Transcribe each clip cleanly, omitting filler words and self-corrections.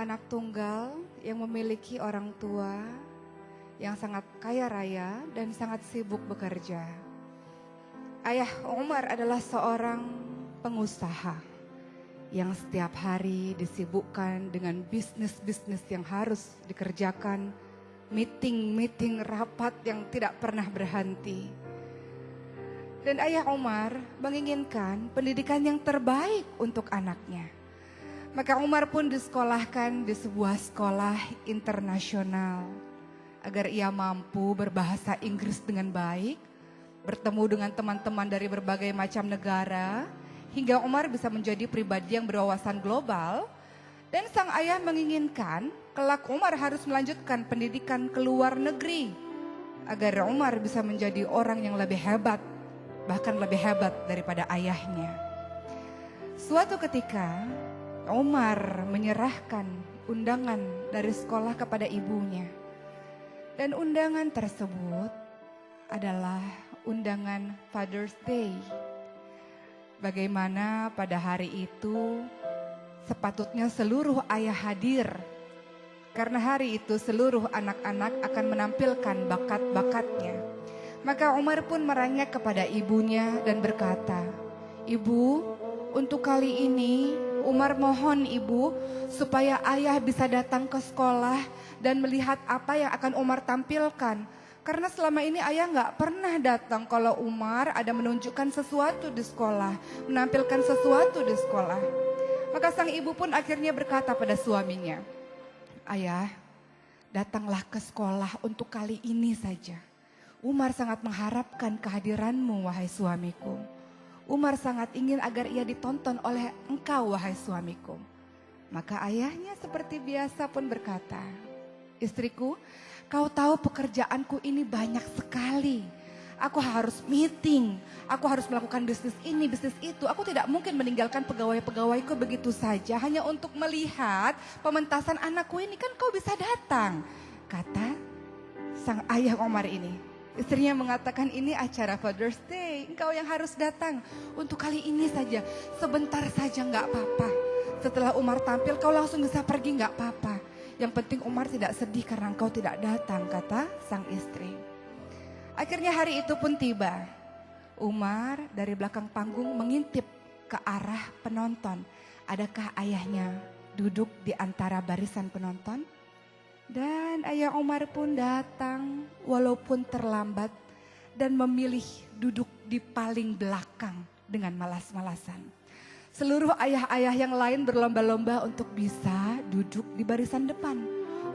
anak tunggal yang memiliki orang tua yang sangat kaya raya dan sangat sibuk bekerja. Ayah Umar adalah seorang pengusaha yang setiap hari disibukkan dengan bisnis-bisnis yang harus dikerjakan, meeting-meeting rapat yang tidak pernah berhenti. Dan ayah Umar menginginkan pendidikan yang terbaik untuk anaknya. Maka Umar pun disekolahkan di sebuah sekolah internasional agar ia mampu berbahasa Inggris dengan baik, bertemu dengan teman-teman dari berbagai macam negara, hingga Umar bisa menjadi pribadi yang berwawasan global. Dan sang ayah menginginkan kelak Umar harus melanjutkan pendidikan ke luar negeri agar Umar bisa menjadi orang yang lebih hebat, bahkan lebih hebat daripada ayahnya. Suatu ketika Umar menyerahkan undangan dari sekolah kepada ibunya. Dan undangan tersebut adalah undangan Father's Day. Bagaimana pada hari itu sepatutnya seluruh ayah hadir. Karena hari itu seluruh anak-anak akan menampilkan bakat-bakatnya. Maka Umar pun merengek kepada ibunya dan berkata, "Ibu, untuk kali ini Umar mohon ibu supaya ayah bisa datang ke sekolah dan melihat apa yang akan Umar tampilkan. Karena selama ini ayah gak pernah datang kalau Umar ada menunjukkan sesuatu di sekolah, menampilkan sesuatu di sekolah." Maka sang ibu pun akhirnya berkata pada suaminya, "Ayah, datanglah ke sekolah untuk kali ini saja. Umar sangat mengharapkan kehadiranmu wahai suamiku. Umar sangat ingin agar ia ditonton oleh engkau wahai suamiku." Maka ayahnya seperti biasa pun berkata, "Istriku, kau tahu pekerjaanku ini banyak sekali. Aku harus meeting, aku harus melakukan bisnis ini, bisnis itu. Aku tidak mungkin meninggalkan pegawai-pegawaiku begitu saja hanya untuk melihat pementasan anakku ini, kan kau bisa datang," kata sang ayah Umar ini. Istrinya mengatakan, "Ini acara Father's Day, engkau yang harus datang. Untuk kali ini saja, sebentar saja gak apa-apa. Setelah Umar tampil kau langsung bisa pergi gak apa-apa. Yang penting Umar tidak sedih karena engkau tidak datang," kata sang istri. Akhirnya hari itu pun tiba. Umar dari belakang panggung mengintip ke arah penonton. Adakah ayahnya duduk di antara barisan penonton? Dan ayah Umar pun datang walaupun terlambat dan memilih duduk di paling belakang dengan malas-malasan. Seluruh ayah-ayah yang lain berlomba-lomba untuk bisa duduk di barisan depan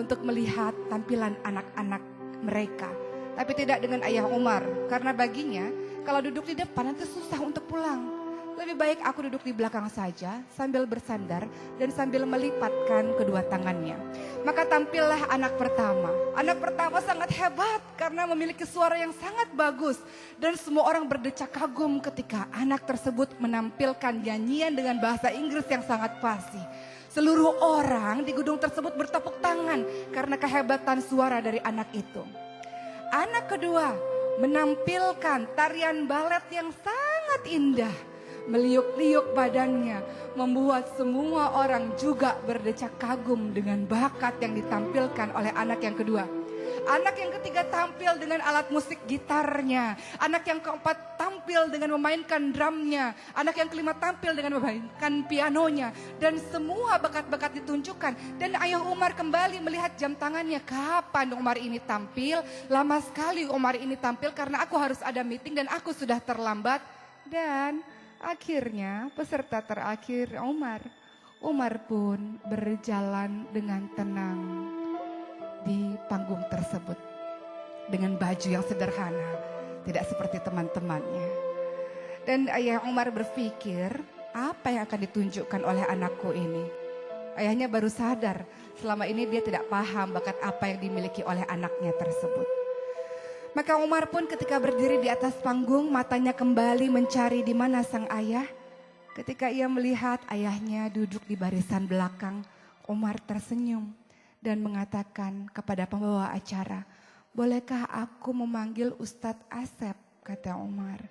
untuk melihat tampilan anak-anak mereka. Tapi tidak dengan ayah Umar, karena baginya kalau duduk di depan nanti susah untuk pulang. Lebih baik aku duduk di belakang saja sambil bersandar dan sambil melipatkan kedua tangannya. Maka tampillah anak pertama. Anak pertama sangat hebat karena memiliki suara yang sangat bagus. Dan semua orang berdecak kagum ketika anak tersebut menampilkan nyanyian dengan bahasa Inggris yang sangat fasih. Seluruh orang di gedung tersebut bertepuk tangan karena kehebatan suara dari anak itu. Anak kedua menampilkan tarian balet yang sangat indah. Meliuk-liuk badannya membuat semua orang juga berdecak kagum dengan bakat yang ditampilkan oleh anak yang kedua. Anak yang ketiga tampil dengan alat musik gitarnya. Anak yang keempat tampil dengan memainkan drumnya. Anak yang kelima tampil dengan memainkan pianonya. Dan semua bakat-bakat ditunjukkan. Dan ayah Umar kembali melihat jam tangannya. Kapan Umar ini tampil? Lama sekali Umar ini tampil karena aku harus ada meeting dan aku sudah terlambat. Dan akhirnya peserta terakhir Umar. Umar pun berjalan dengan tenang di panggung tersebut. Dengan baju yang sederhana, tidak seperti teman-temannya. Dan ayah Umar berpikir, apa yang akan ditunjukkan oleh anakku ini? Ayahnya baru sadar, selama ini dia tidak paham bakat apa yang dimiliki oleh anaknya tersebut. Maka Umar pun ketika berdiri di atas panggung, matanya kembali mencari di mana sang ayah. Ketika ia melihat ayahnya duduk di barisan belakang, Umar tersenyum dan mengatakan kepada pembawa acara, "Bolehkah aku memanggil Ustadz Asep?" kata Umar.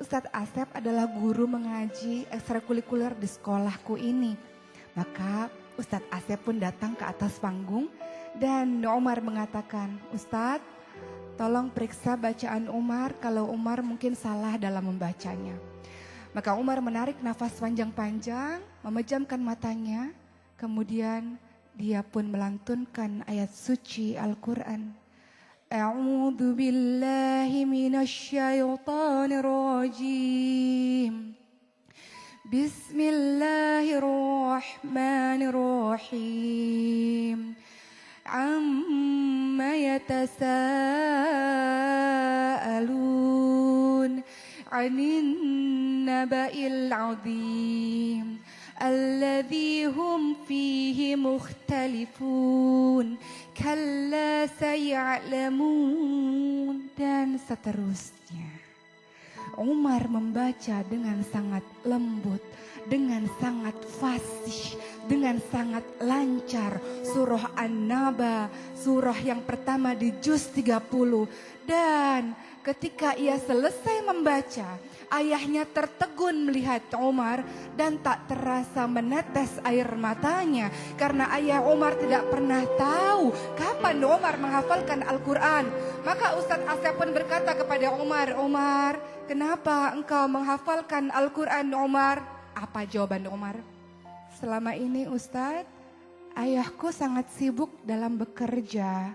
Ustadz Asep adalah guru mengaji ekstrakurikuler di sekolahku ini. Maka Ustadz Asep pun datang ke atas panggung dan Umar mengatakan, Ustadz, tolong periksa bacaan Umar kalau Umar mungkin salah dalam membacanya. Maka Umar menarik nafas panjang-panjang, memejamkan matanya, kemudian dia pun melantunkan ayat suci Al-Quran. A'udzu billahi minasy syaithanir rajim. Bismillahirrahmanirrahim. Amma yatasaalun 'anil naba'il 'adzim alladzi hum fihi mukhtalifun kalla saya'lamun, dan seterusnya. Umar membaca dengan sangat lembut, dengan sangat fasih, dengan sangat lancar surah An-Naba, surah yang pertama di juz 30. Dan ketika ia selesai membaca, ayahnya tertegun melihat Umar dan tak terasa menetes air matanya karena ayah Umar tidak pernah tahu kapan Umar menghafalkan Al-Quran. Maka Ustadz Asep pun berkata kepada Umar, Umar, kenapa engkau menghafalkan Al-Quran, Umar? Apa jawaban Umar? Selama ini Ustadz, ayahku sangat sibuk dalam bekerja.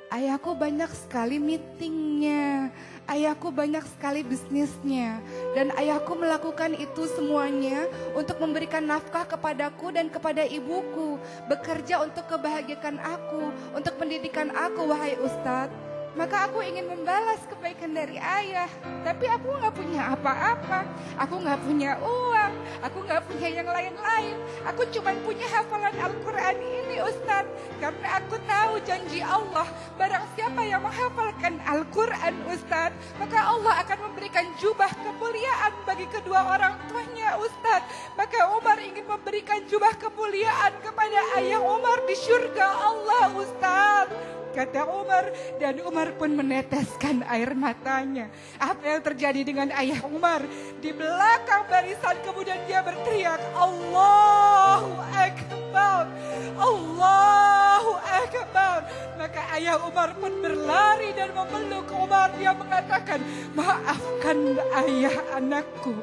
Ayahku banyak sekali meetingnya, ayahku banyak sekali bisnisnya, dan ayahku melakukan itu semuanya untuk memberikan nafkah kepadaku dan kepada ibuku, bekerja untuk kebahagiaan aku, untuk pendidikan aku, wahai Ustadz. Maka aku ingin membalas kebaikan dari ayah, tapi aku gak punya apa-apa, aku gak punya uang, aku gak punya yang lain-lain. Aku cuma punya hafalan Al-Quran ini Ustadz, karena aku tahu janji Allah, barang siapa yang menghafalkan Al-Quran Ustadz, maka Allah akan memberikan jubah kemuliaan bagi kedua orang tuanya Ustadz. Maka Umar ingin memberikan jubah kemuliaan kepada ayah Umar di surga Allah Ustadz, kata Umar, dan Umar pun meneteskan air matanya. Apa yang terjadi dengan ayah Umar? Di belakang barisan kemudian dia berteriak, Allahu Akbar, Allahu Akbar. Maka ayah Umar pun berlari dan memeluk Umar. Dia mengatakan, maafkan ayah anakku.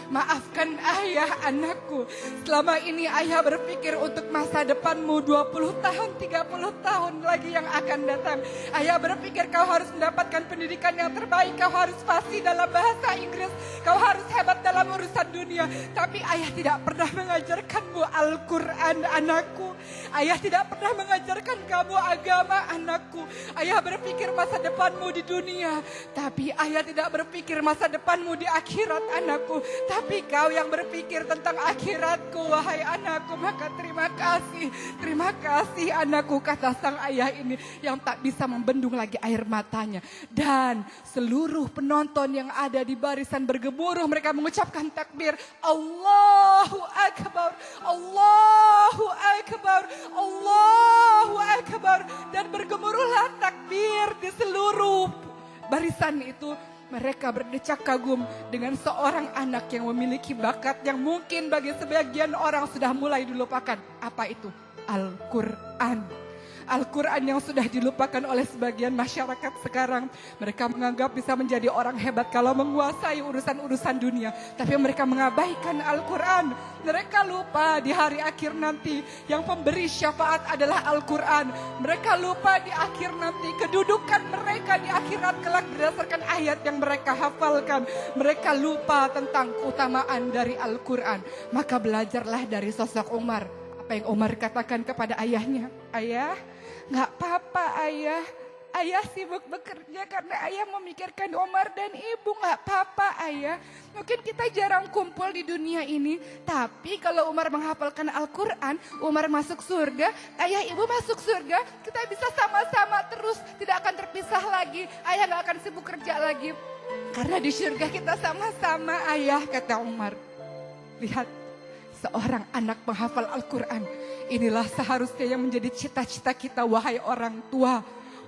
Maafkan ayah anakku. Selama ini ayah berpikir untuk masa depanmu 20 tahun, 30 tahun lagi yang akan datang. Ayah berpikir kau harus mendapatkan pendidikan yang terbaik, kau harus fasih dalam bahasa Inggris, kau harus hebat dalam urusan dunia. Tapi ayah tidak pernah mengajarkanmu Al-Quran anakku. Ayah tidak pernah mengajarkan kamu agama anakku. Ayah berpikir masa depanmu di dunia, tapi ayah tidak berpikir masa depanmu di akhirat anakku. Tapi kau yang berpikir tentang akhiratku, wahai anakku, maka terima kasih anakku, kata sang ayah ini yang tak bisa membendung lagi air matanya. Dan seluruh penonton yang ada di barisan bergemuruh, mereka mengucapkan takbir, Allahu Akbar, Allahu Akbar, Allahu Akbar. Dan bergemuruhlah takbir di seluruh barisan itu. Mereka berdecak kagum dengan seorang anak yang memiliki bakat yang mungkin bagi sebagian orang sudah mulai dilupakan. Apa itu? Al-Quran. Al-Quran yang sudah dilupakan oleh sebagian masyarakat sekarang. Mereka menganggap bisa menjadi orang hebat kalau menguasai urusan-urusan dunia. Tapi mereka mengabaikan Al-Quran. Mereka lupa di hari akhir nanti yang pemberi syafaat adalah Al-Quran. Mereka lupa di akhir nanti kedudukan mereka di akhirat kelak berdasarkan ayat yang mereka hafalkan. Mereka lupa tentang keutamaan dari Al-Quran. Maka belajarlah dari sosok Umar. Apa yang Umar katakan kepada ayahnya? Ayah, gak apa-apa ayah. Ayah sibuk bekerja karena ayah memikirkan Umar dan ibu. Gak apa-apa ayah. Mungkin kita jarang kumpul di dunia ini. Tapi kalau Umar menghafalkan Al-Quran, Umar masuk surga, ayah ibu masuk surga. Kita bisa sama-sama terus, tidak akan terpisah lagi. Ayah gak akan sibuk kerja lagi. Karena di surga kita sama-sama ayah, kata Umar. Lihat. Seorang anak menghafal Al-Quran. Inilah seharusnya yang menjadi cita-cita kita, wahai orang tua.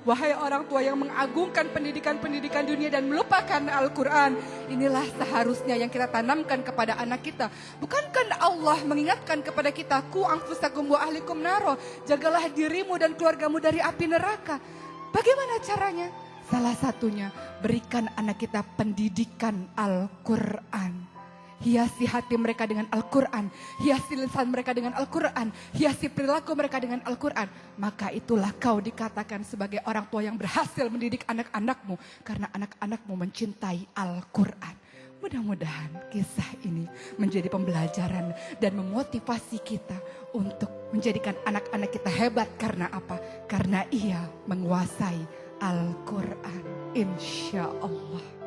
Wahai orang tua yang mengagungkan pendidikan-pendidikan dunia dan melupakan Al-Quran, inilah seharusnya yang kita tanamkan kepada anak kita. Bukankah Allah mengingatkan kepada kita, ku anfusakum wa ahlikum naro, jagalah dirimu dan keluargamu dari api neraka. Bagaimana caranya? Salah satunya, berikan anak kita pendidikan Al-Quran. Hiasi hati mereka dengan Al-Quran, hiasi lisan mereka dengan Al-Quran, hiasi perilaku mereka dengan Al-Quran. Maka itulah kau dikatakan sebagai orang tua yang berhasil mendidik anak-anakmu, karena anak-anakmu mencintai Al-Quran. Mudah-mudahan kisah ini menjadi pembelajaran dan memotivasi kita untuk menjadikan anak-anak kita hebat. Karena apa? Karena ia menguasai Al-Quran. Insya Allah.